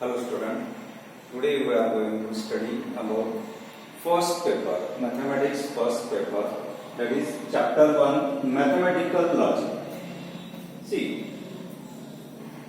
Hello student, today we are going to study about first paper, mathematics first paper, that is chapter 1, mathematical logic. See,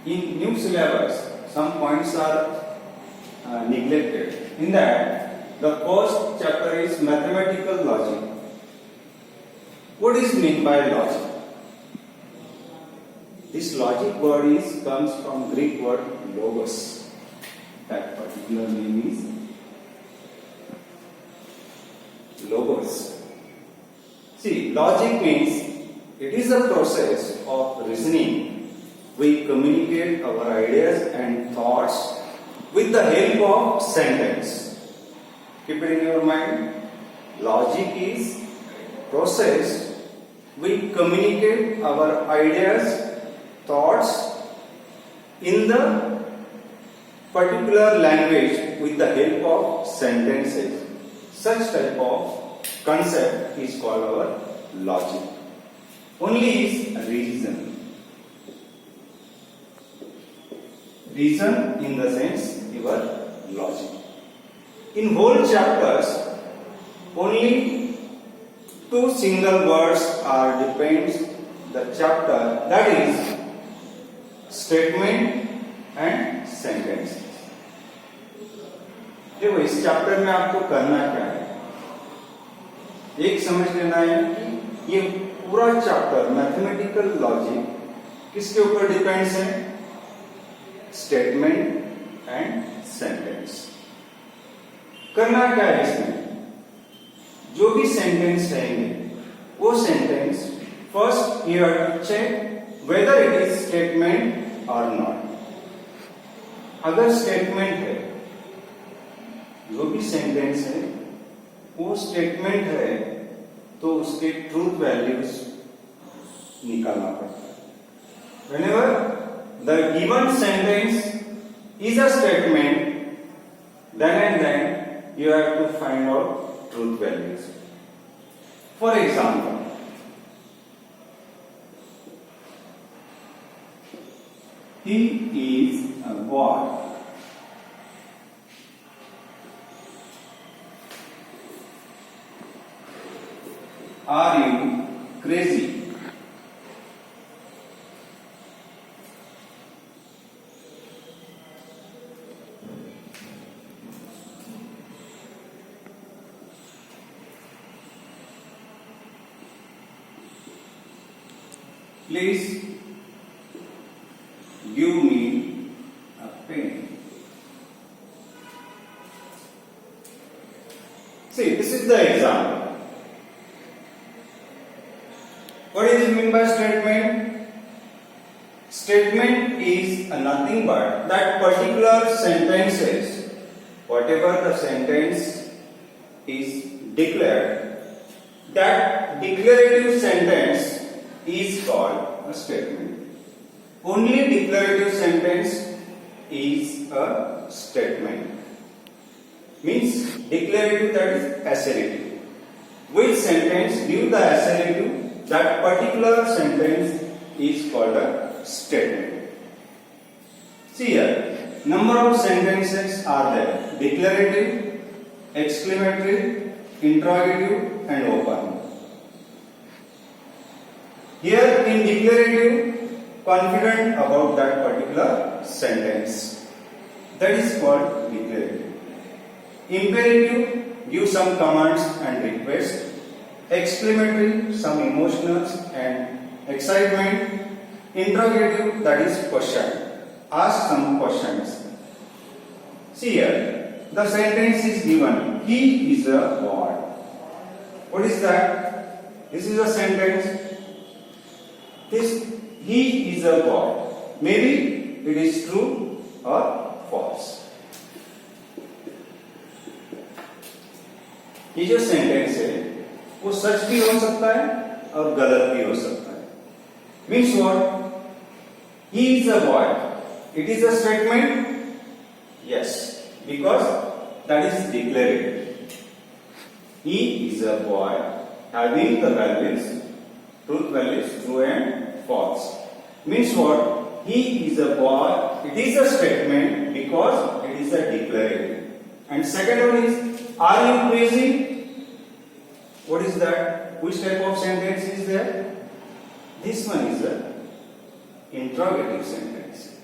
in new syllabus some points are neglected. In that, the first chapter is mathematical logic. What is meant by logic? This logic word comes from Greek word logos. That particular name is logos. See, logic means it is a process of reasoning. We communicate our ideas and thoughts with the help of sentence. Keep it in your mind. Logic is process. We communicate our ideas, thoughts in the particular language with the help of sentences. Such type of concept is called our logic. Only is reason. Reason in the sense your logic. In whole chapters, only two single words are depends the chapter, that is statement and sentence. देखो इस chapter में आपको करना क्या है, एक समझ लेना है कि ये पूरा चैप्टर मैथमेटिकल लॉजिक किसके ऊपर डिपेंड्स है, स्टेटमेंट एंड सेंटेंस. करना क्या है इसमें, जो भी सेंटेंस रहेंगे वो sentence first you have to check whether it is statement और नॉट. अगर स्टेटमेंट है, जो भी सेंटेंस है वो स्टेटमेंट है, तो उसके ट्रूथ वैल्यूज निकालना पड़ता है. Whenever the given sentence is a statement, then and then you have to find out truth values. For example, he is a boy. Are you crazy? Please give me a pen. See, this is the example. What is meant by statement? Statement is nothing but that particular sentences, whatever the sentence is declared, that declarative sentence is called a statement. Only declarative sentence is a statement. Means declarative, that is assertive. Which sentence give the assertive? That particular sentence is called a statement. See here, number of sentences are there: declarative, exclamatory, interrogative and open. Here in declarative, confident about that particular sentence. That is called declarative. Imperative, give some commands and requests. Exclamatory, some emotions and excitement. Interrogative, that is question, ask some questions. See here, the sentence is given: he is a boy. What is that? This is a sentence. This he is a boy. Maybe it is true or false. ये जो sentence है वो सच भी हो सकता है और गलत भी हो सकता है. Means what? He is a boy. It is a statement. Yes, because that is declarative. He is a boy having the values, truth values true and false. Means what? He is a boy. It is a statement because And second one is, are you crazy? What is that? Which type of sentence is there? This one is a interrogative sentence.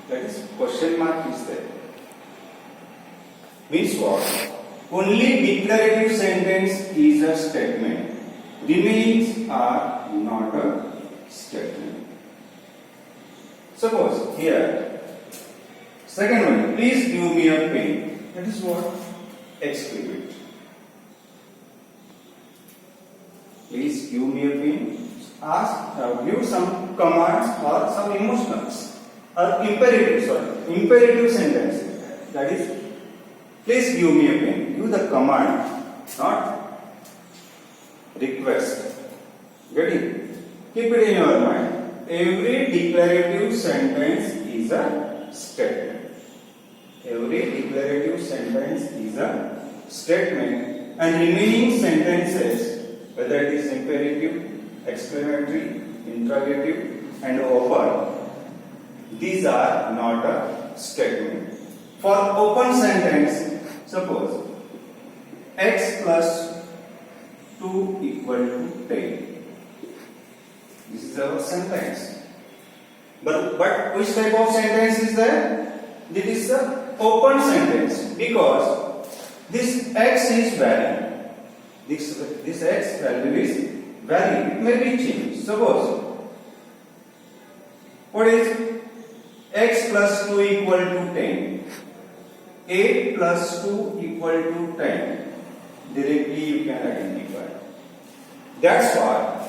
That is, question mark is there. Means what? Only declarative sentence is a statement. Remains are not a statement. Suppose here, second one, please give me a pen. That is what? Exclamate. Please give me a pen. Ask, give some commands or some emotions or imperative sentences. That is, please give me a pen. Give the command, not request. Getting? Keep it in your mind. Every declarative sentence is a statement. Every declarative sentence is a statement, and remaining sentences, whether it is imperative, exclamatory, interrogative, and open, these are not a statement. For open sentence, suppose x plus 2 equal to 10. This is our sentence. But which type of sentence is that? This is the open sentence, because this x is varying. This x value is varying. It may be changed. Suppose, what is x plus 2 equal to 10? 8 plus 2 equal to 10. Directly you can identify. That's why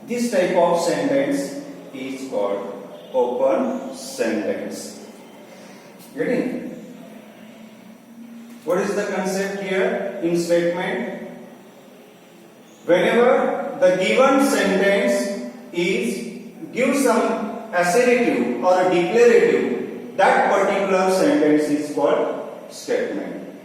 this type of sentence is called open sentence. Getting? What is the concept here in statement? Whenever the given sentence gives some assertive or declarative, that particular sentence is called statement.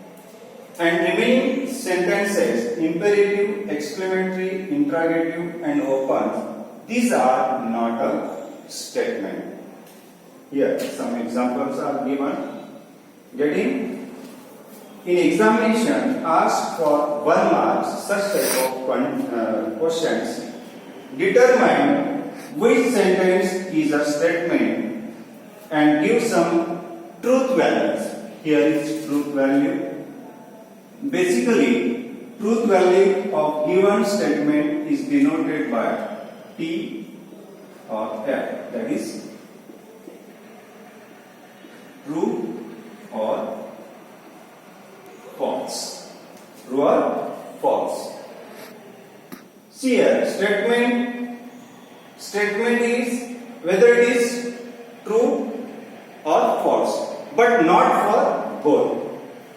And remaining sentences, imperative, exclamatory, interrogative, and open, these are not a statement. Here some examples are given. Getting? In examination asked for 1 mark, such type of questions, determine which sentence is a statement and give some truth values. Here is truth value. Basically, truth value of given statement is denoted by T or F. That is true or false. True or false. See here, statement is whether it is true or false, but not for both.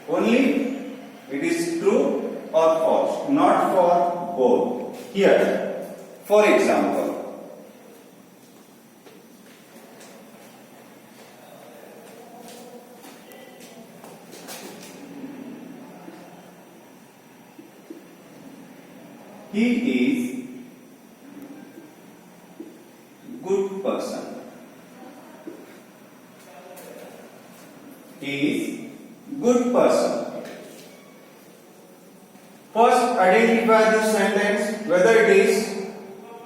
Only it is true or false, not for both. Here, for example, he is good person. He is good person. First, identify the sentence whether it is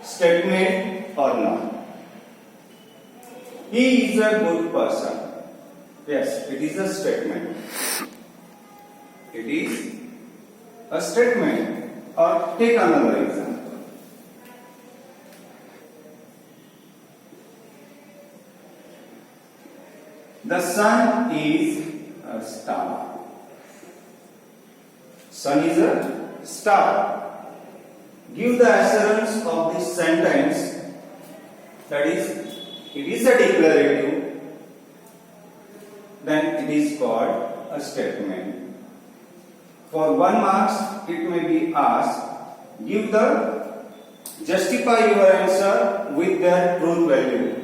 statement or not. He is a good person. Yes, it is a statement. It is a statement. Or take another example. The sun is a star. Sun is a star. Give the assurance of this sentence, that is, it is a declarative, then it is called a statement. For 1 mark, it may be asked, justify your answer with their truth value.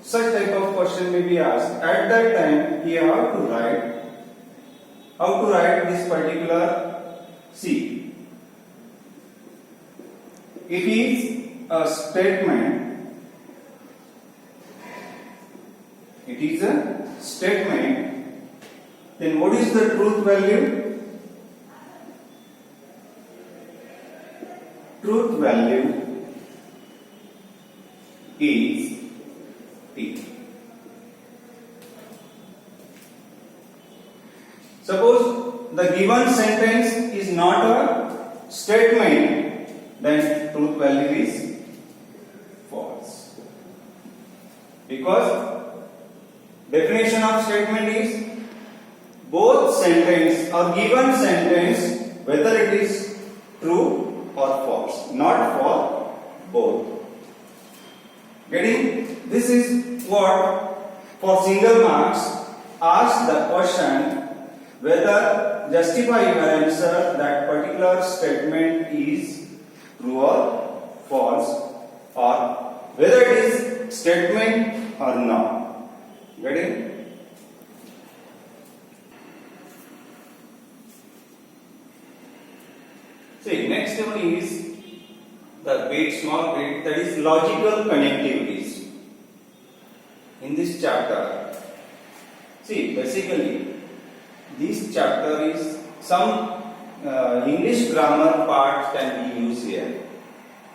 Such type of question may be asked. At that time, you have to write. How to write this particular? See, it is a statement. It is a statement. Then what is the truth value? value is T. Suppose the given sentence is not a statement, then truth value is false. Because definition of statement is both sentence or given sentence, whether it is true or false, not for both. Getting? This is what for single marks ask the question whether justify your answer that particular statement is true or false, or whether it is statement or not. Getting? See, next one is the bit, small bit, that is logical connectivities. In this chapter, see, basically, this chapter is some English grammar part can be used here.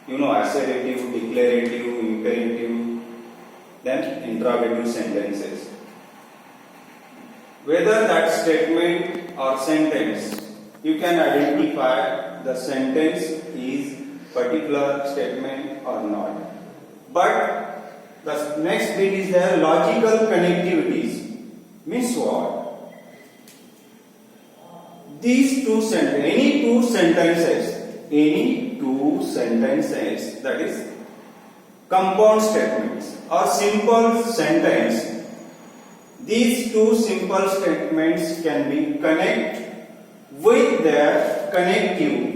You know, assertive, declarative, imperative, then interrogative sentences. Whether that statement or sentence, you can identify the sentence is particular statement or not. But the next bit is there logical connectivities. Means what? These two sentences, any two sentences, that is compound statements or simple sentence, these two simple statements can be connected with their connective,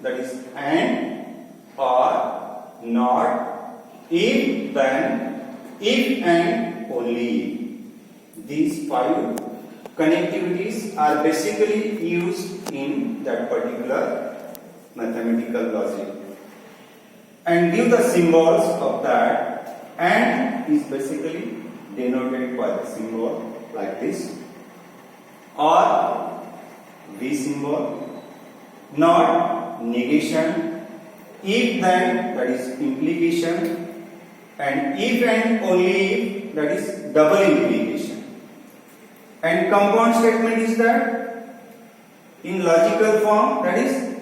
that is and or not, if then, if and only. These five connectivities are basically used in that particular mathematical logic, and give the symbols of that. And is basically denoted by the symbol like this, or V symbol, not negation, if then, that is implication, and if and only if, that is double implication. And compound statement is that in logical form, that is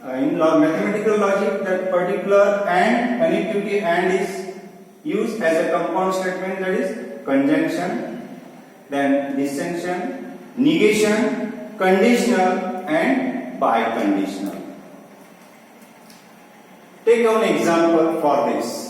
in mathematical logic, that particular and connectivity and is used as a compound statement, that is conjunction, then disjunction, negation, conditional and biconditional. Take one example for this.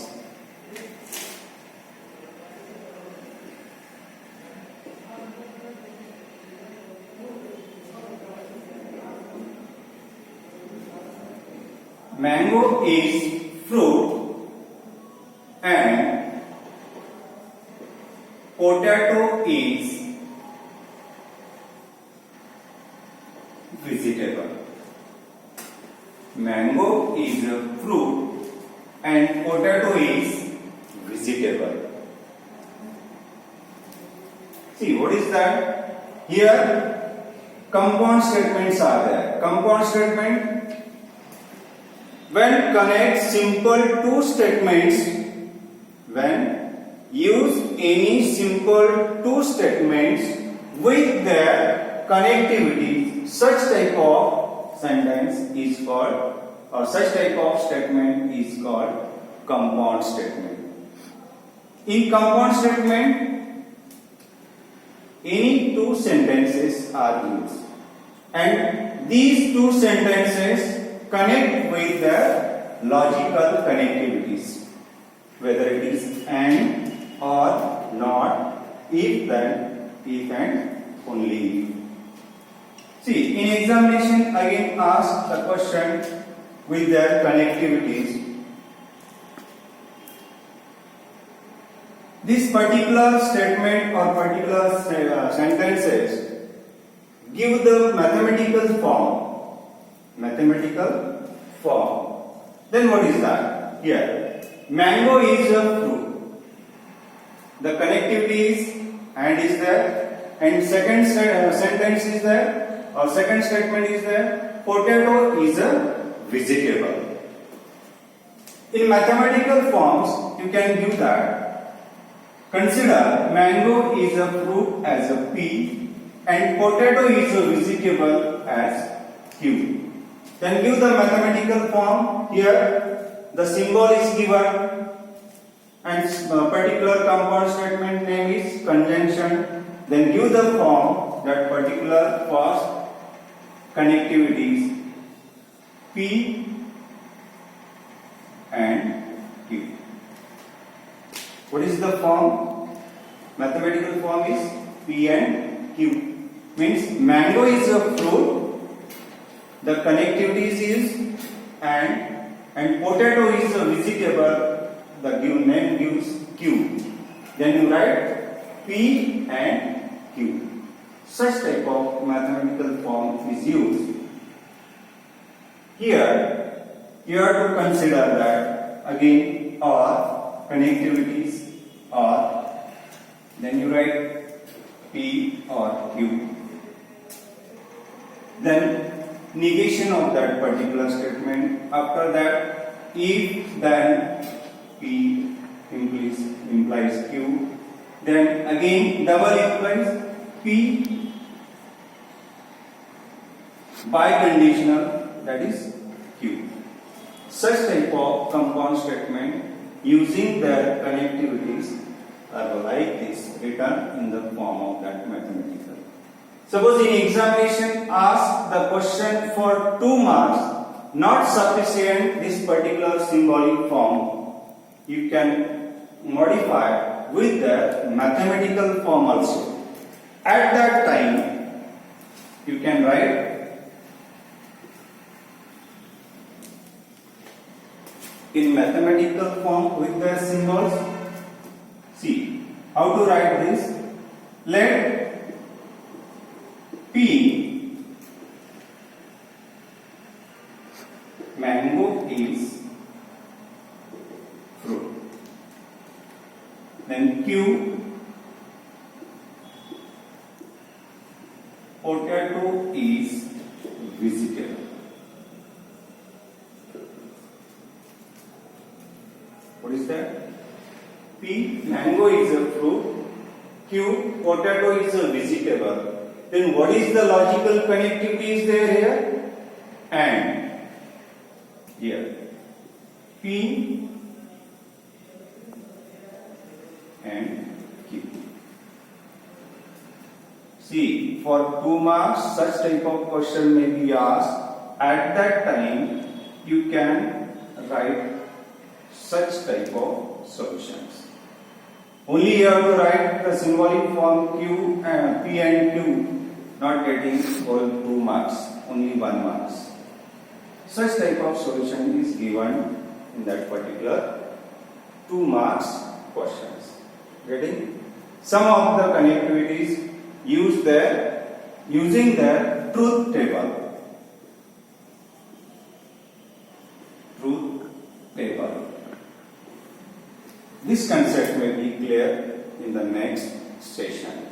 Mango is fruit and potato is vegetable. Mango is a fruit and potato is vegetable. See, what is that? Here compound statements are there. Compound statement, when connect simple two statements, when use any simple two statements with their connectivity, such type of sentence is called, or such type of statement is called compound statement. In compound statement, any two sentences are used, and these two sentences connect with their logical connectivities, whether it is and or not, if then, if and only if. See, in examination again ask the question with their connectivities. This particular statement or particular sentences give the mathematical form. Then what is that? Here, mango is a fruit. The connectivity is and is there, and second sentence is there, or second statement is there. Potato is a vegetable. In mathematical forms, you can give that. Consider mango is a fruit as a P and potato is a vegetable as Q. Then give the mathematical form. Here the symbol is given and particular compound statement name is conjunction. Then give the form that particular first connectivities P and Q. What is the form? Mathematical form is P and Q. Means mango is a fruit, the connectivities is and potato is a vegetable, the given name gives Q. Then you write P and Q. Such type of mathematical form is used. Here you have to consider that again or connectivities or, then you write P or Q. Then negation of that particular statement. After that, if then P implies Q. Then again double implies P. Biconditional, that is Q. Such type of compound statement using their connectivities are like this, written in the form of that mathematical. Suppose in examination ask the question for 2 marks, not sufficient this particular symbolic form, you can modify with the mathematical form also. At that time, you can write in mathematical form with the symbols. See how to write this. Let P mango is fruit. Then Q potato is vegetable. What is that? P mango is a fruit, Q potato is a vegetable. Then what is the logical connectivity is there here? And here P and Q. See, for 2 marks such type of question may be asked. At that time you can write such type of solutions. Only you have to write the symbolic form Q and P and Q, not getting all 2 marks, only 1 marks. Such type of solution is given in that particular 2 marks questions. Getting? Some of the connectivities using the truth table. Truth table. This concept may be clear in the next session.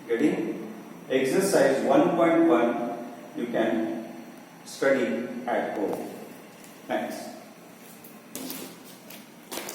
Getting? Exercise 1.1 you can study at home. Thanks.